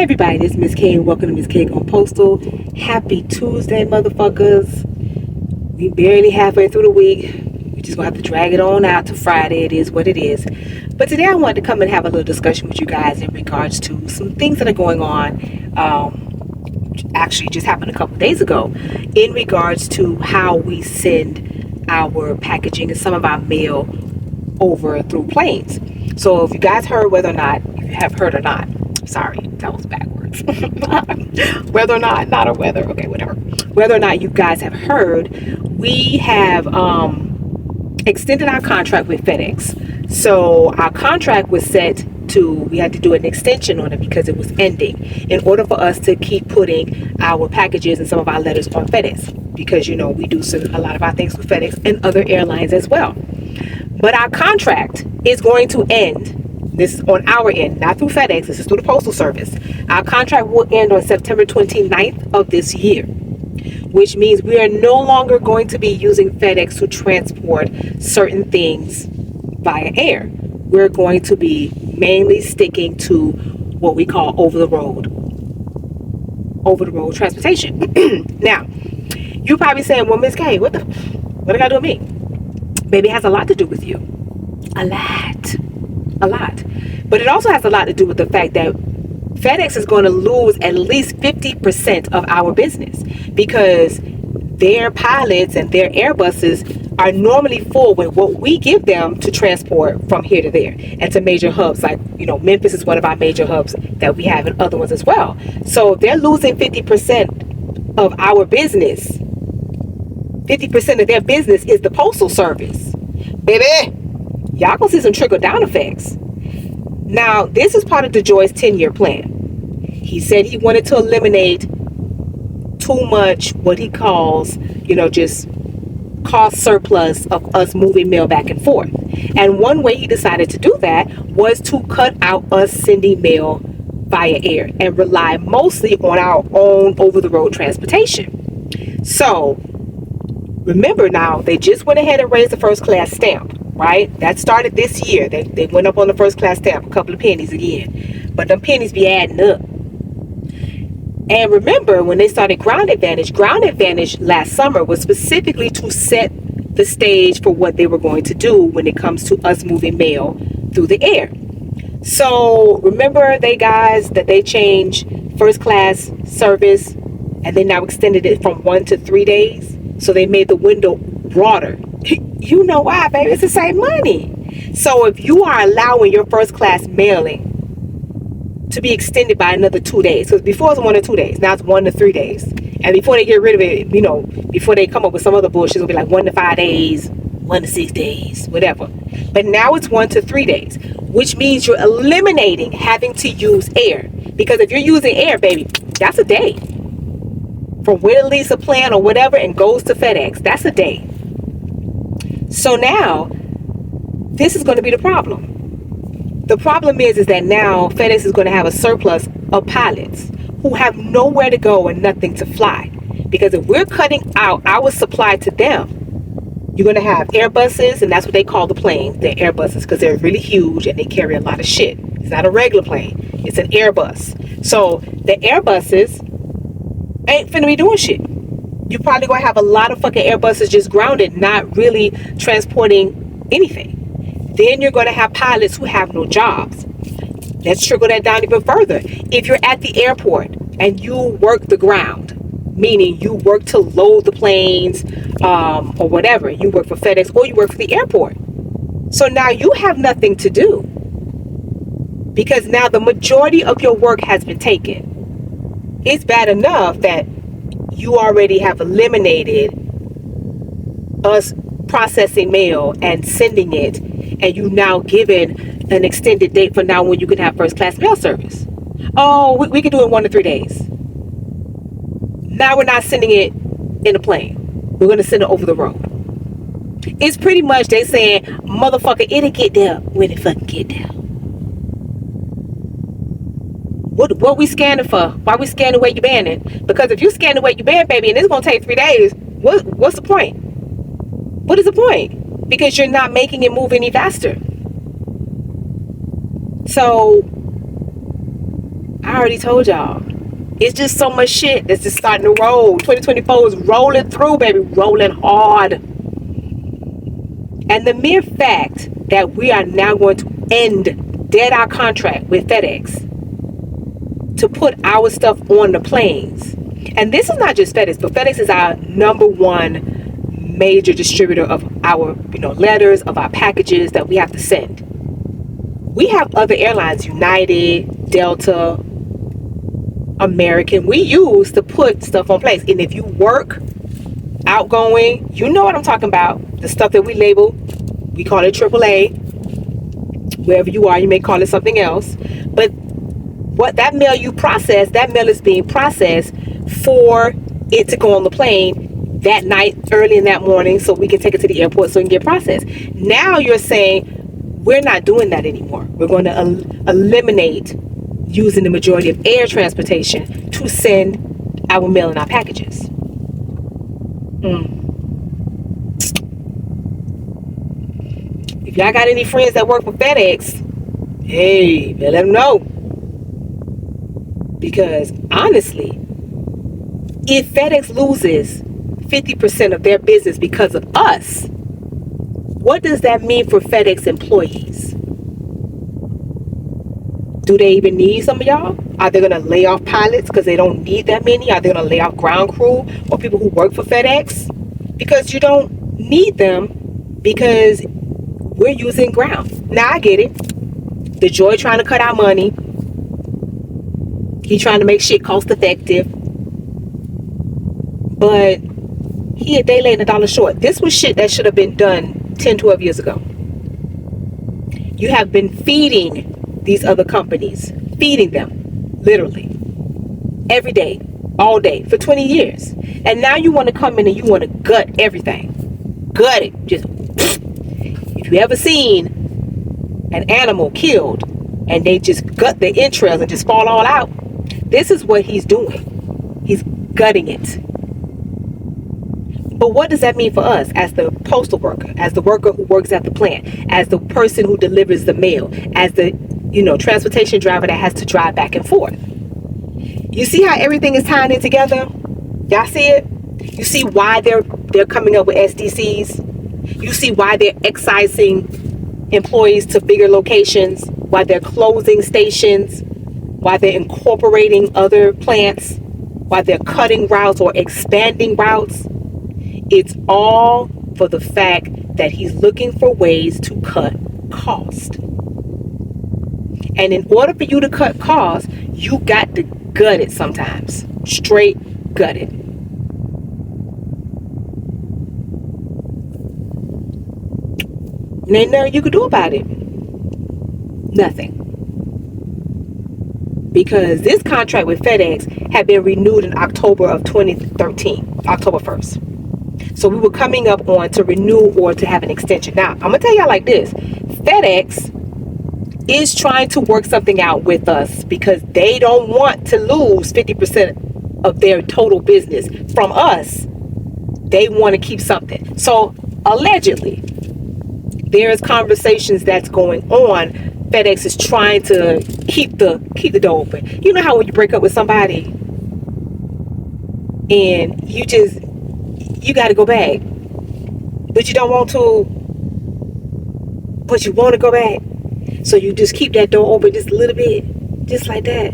Hey everybody, this is Miss K and welcome to Miss K on Postal. Happy Tuesday, motherfuckers. We barely halfway through the week. We just gonna have to drag it on out to Friday. It is what it is. But today I wanted to come and have a little discussion with you guys in regards to some things that are going on. Actually just happened a couple days ago in regards to how we send our packaging and some of our mail over through planes. So if you guys heard whether or not, if you have heard or not, sorry, that was backwards. Whether or not or whether, okay, whatever. Whether or not you guys have heard, we have extended our contract with FedEx. So our contract was set to, we had to do an extension on it because it was ending in order for us to keep putting our packages and some of our letters on FedEx, because you know we do a lot of our things with FedEx and other airlines as well. But our contract is going to end. This is on our end, not through FedEx. This is through the Postal Service. Our contract will end on September 29th of this year, which means we are no longer going to be using FedEx to transport certain things via air. We're going to be mainly sticking to what we call over-the-road transportation. Now, you're probably saying, well, Miss K, what I got to do with me? Baby, it has a lot to do with you. A lot. But it also has a lot to do with the fact that FedEx is going to lose at least 50% of our business because their pilots and their Airbuses are normally full with what we give them to transport from here to there and to major hubs. Like, you know, Memphis is one of our major hubs that we have and other ones as well. So they're losing 50% of our business. 50% of their business is the Postal Service. Baby, y'all gonna see some trickle down effects. Now, this is part of DeJoy's 10-year plan. He said he wanted to eliminate too much what he calls, just cost surplus of us moving mail back and forth. And one way he decided to do that was to cut out us sending mail via air and rely mostly on our own over-the-road transportation. So, remember now, they just went ahead and raised the first class stamp. Right? That started this year. They went up on the first class stamp, a couple of pennies again. But them pennies be adding up. And remember, when they started Ground Advantage last summer was specifically to set the stage for what they were going to do when it comes to us moving mail through the air. So remember that they changed first class service and they now extended it from 1 to 3 days. So they made the window broader. You know why, baby? It's the same money. So if you are allowing your first class mailing to be extended by another 2 days, because before it was 1 to 2 days, now it's 1 to 3 days. And before they get rid of it, before they come up with some other bullshit, it'll be like 1 to 5 days, 1 to 6 days, whatever. But now it's 1 to 3 days, which means you're eliminating having to use air. Because if you're using air, baby, that's a day. From when it leaves a plan or whatever and goes to FedEx, that's a day. So now, this is going to be the problem. The problem is that now FedEx is going to have a surplus of pilots who have nowhere to go and nothing to fly. Because if we're cutting out our supply to them, you're going to have Airbuses, and that's what they call the planes. They're Airbuses because they're really huge and they carry a lot of shit. It's not a regular plane. It's an Airbus. So the Airbuses ain't finna be doing shit. You're probably going to have a lot of fucking Airbuses just grounded, not really transporting anything. Then you're going to have pilots who have no jobs. Let's trickle that down even further. If you're at the airport and you work the ground, meaning you work to load the planes or whatever, you work for FedEx or you work for the airport. So now you have nothing to do because now the majority of your work has been taken. It's bad enough that you already have eliminated us processing mail and sending it, and you now given an extended date for now when you can have first class mail service. Oh, we can do it 1 to 3 days. Now we're not sending it in a plane. We're going to send it over the road. It's pretty much they saying, motherfucker, it'll get there when it fucking get there. What we scanning for? Why we scanning where you banning? Because if you scanning where you ban, baby, and it's gonna take 3 days, what's the point? What is the point? Because you're not making it move any faster. So I already told y'all. It's just so much shit that's just starting to roll. 2024 is rolling through, baby. Rolling hard. And the mere fact that we are now going to dead our contract with FedEx to put our stuff on the planes. And this is not just FedEx, but FedEx is our number one major distributor of our, letters, of our packages that we have to send. We have other airlines, United, Delta, American, we use to put stuff on place. And if you work outgoing, you know what I'm talking about. The stuff that we label, we call it AAA. Wherever you are, you may call it something else. But what that mail you process, that mail is being processed for it to go on the plane that night, early in that morning, so we can take it to the airport so it can get processed. Now you're saying we're not doing that anymore. We're going to eliminate using the majority of air transportation to send our mail and our packages. If y'all got any friends that work for FedEx, hey, let them know. Because honestly, if FedEx loses 50% of their business because of us, what does that mean for FedEx employees? Do they even need some of y'all? Are they going to lay off pilots because they don't need that many? Are they going to lay off ground crew or people who work for FedEx? Because you don't need them because we're using ground. Now I get it. The Joy trying to cut our money. He trying to make shit cost effective. But he a day late and a dollar short. This was shit that should have been done 10, 12 years ago. You have been feeding these other companies, feeding them, literally, every day, all day, for 20 years. And now you want to come in and you want to gut everything. Gut it. Just, if you ever seen an animal killed and they just gut the entrails and just fall all out, this is what he's doing. He's gutting it. But what does that mean for us as the postal worker, as the worker who works at the plant, as the person who delivers the mail, as the transportation driver that has to drive back and forth? You see how everything is tying in together? Y'all see it? You see why they're coming up with SDCs? You see why they're excising employees to bigger locations, why they're closing stations, why they're incorporating other plants, why they're cutting routes or expanding routes. It's all for the fact that he's looking for ways to cut cost. And in order for you to cut costs, you got to gut it sometimes. Straight gut it. And ain't nothing you could do about it. Nothing. Because this contract with FedEx had been renewed in October of 2013, October 1st. So we were coming up on to renew or to have an extension. Now, I'm going to tell y'all like this. FedEx is trying to work something out with us because they don't want to lose 50% of their total business from us. They want to keep something. So allegedly, there is conversations that's going on. FedEx is trying to keep the door open. You know how when you break up with somebody and you got to go back, but you don't want to, but you want to go back. So you just keep that door open just a little bit, just like that.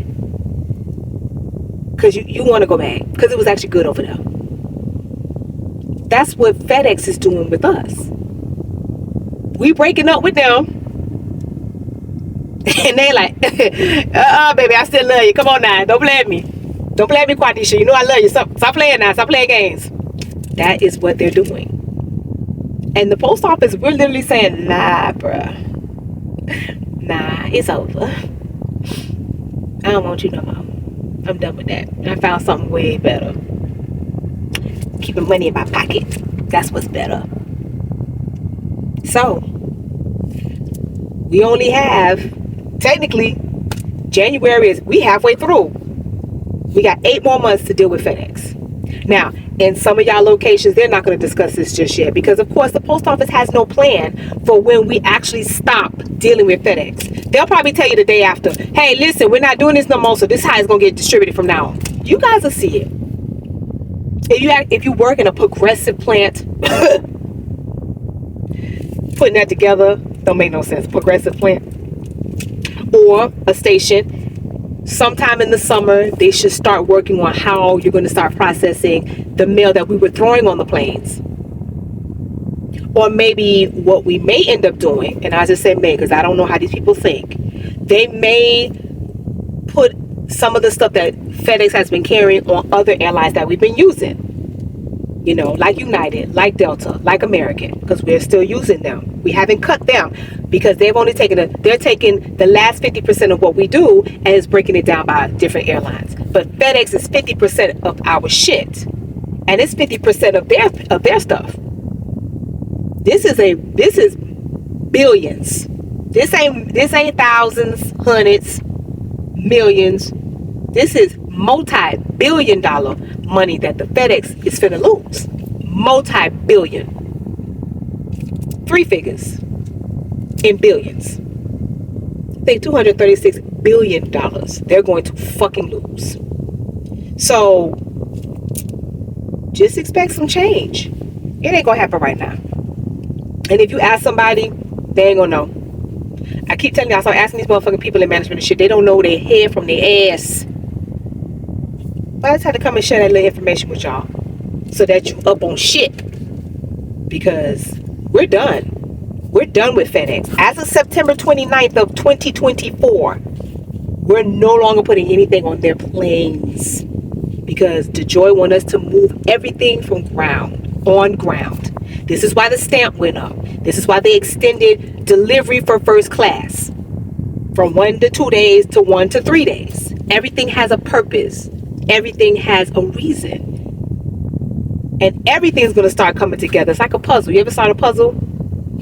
Because you want to go back, because it was actually good over there. That's what FedEx is doing with us. We breaking up with them. And they like, baby, I still love you. Come on now. Don't blame me. Don't blame me, Quadisha. You know I love you. Stop playing now. Stop playing games. That is what they're doing. And the post office, we're literally saying, nah, bruh. Nah, it's over. I don't want you no more. I'm done with that. I found something way better. Keeping money in my pocket. That's what's better. So, we only have, technically, January we halfway through. We got 8 more months to deal with FedEx. Now, in some of y'all locations, they're not going to discuss this just yet because, of course, the post office has no plan for when we actually stop dealing with FedEx. They'll probably tell you the day after, hey, listen, we're not doing this no more, so this is how it's going to get distributed from now on. You guys will see it. If you work in a progressive plant, putting that together don't make no sense. Progressive plant or a station, sometime in the summer, they should start working on how you're going to start processing the mail that we were throwing on the planes. Or maybe what we may end up doing, and I just say may because I don't know how these people think, they may put some of the stuff that FedEx has been carrying on other airlines that we've been using. You know, like United, like Delta, like American, because we're still using them. We haven't cut them because they've only taken they're taking the last 50% of what we do and is breaking it down by different airlines. But FedEx is 50% of our shit, and it's 50% of their stuff. This is billions. This ain't thousands, hundreds, millions. This is multi-billion-dollar money that the FedEx is finna lose. Multi-billion. 3 figures in billions. I think $236 billion they're going to fucking lose. So just expect some change. It ain't gonna happen right now. And if you ask somebody, they ain't gonna know. I keep telling you, I start asking these motherfucking people in management and shit. They don't know their head from their ass. But I just had to come and share that little information with y'all so that you up on shit. Because we're done. We're done with FedEx. As of September 29th of 2024, we're no longer putting anything on their planes. Because DeJoy want us to move everything from on ground. This is why the stamp went up. This is why they extended delivery for first class from 1 to 2 days to 1 to 3 days. Everything has a purpose. Everything has a reason. And everything's going to start coming together. It's like a puzzle. You ever saw a puzzle?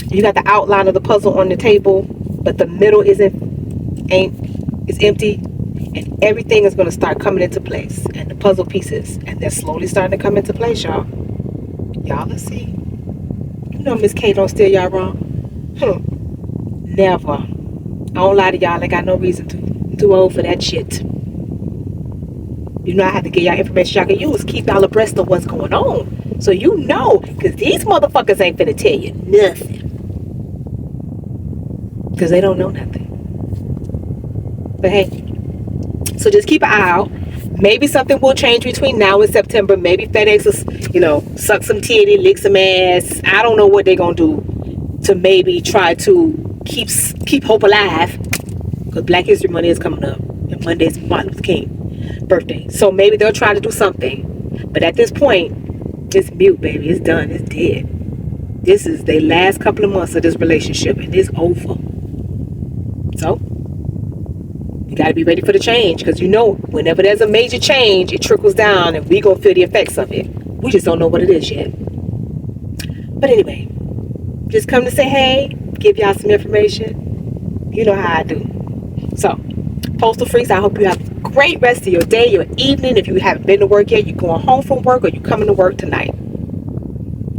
You got the outline of the puzzle on the table, but the middle is empty. And everything is going to start coming into place. And the puzzle pieces. And they're slowly starting to come into place, y'all. Y'all, let's see. You know Miss K don't steer y'all wrong. Never. I don't lie to y'all. I got no reason to. I'm too old for that shit. You know I have to get y'all information y'all can use. Keep y'all abreast of what's going on. So you know. Because these motherfuckers ain't finna tell you nothing. Because they don't know nothing. But hey. So just keep an eye out. Maybe something will change between now and September. Maybe FedEx will, suck some titty, lick some ass. I don't know what they're going to do to maybe try to keep hope alive. Because Black History Month is coming up. And Monday's Martin Luther King birthday. So maybe they'll try to do something. But at this point, it's mute, baby. It's done. It's dead. This is the last couple of months of this relationship. And it's over. So you got to be ready for the change, because whenever there's a major change, it trickles down and we gonna feel the effects of it. We just don't know what it is yet. But anyway, just come to say hey, give y'all some information. You know how I do. So, Postal Freaks, I hope you have a great rest of your day, your evening. If you haven't been to work yet, you're going home from work or you're coming to work tonight.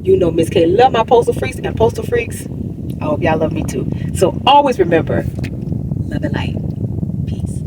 You know Miss K love my Postal Freaks and Postal Freaks. I hope y'all love me too. So always remember, love and light. Peace.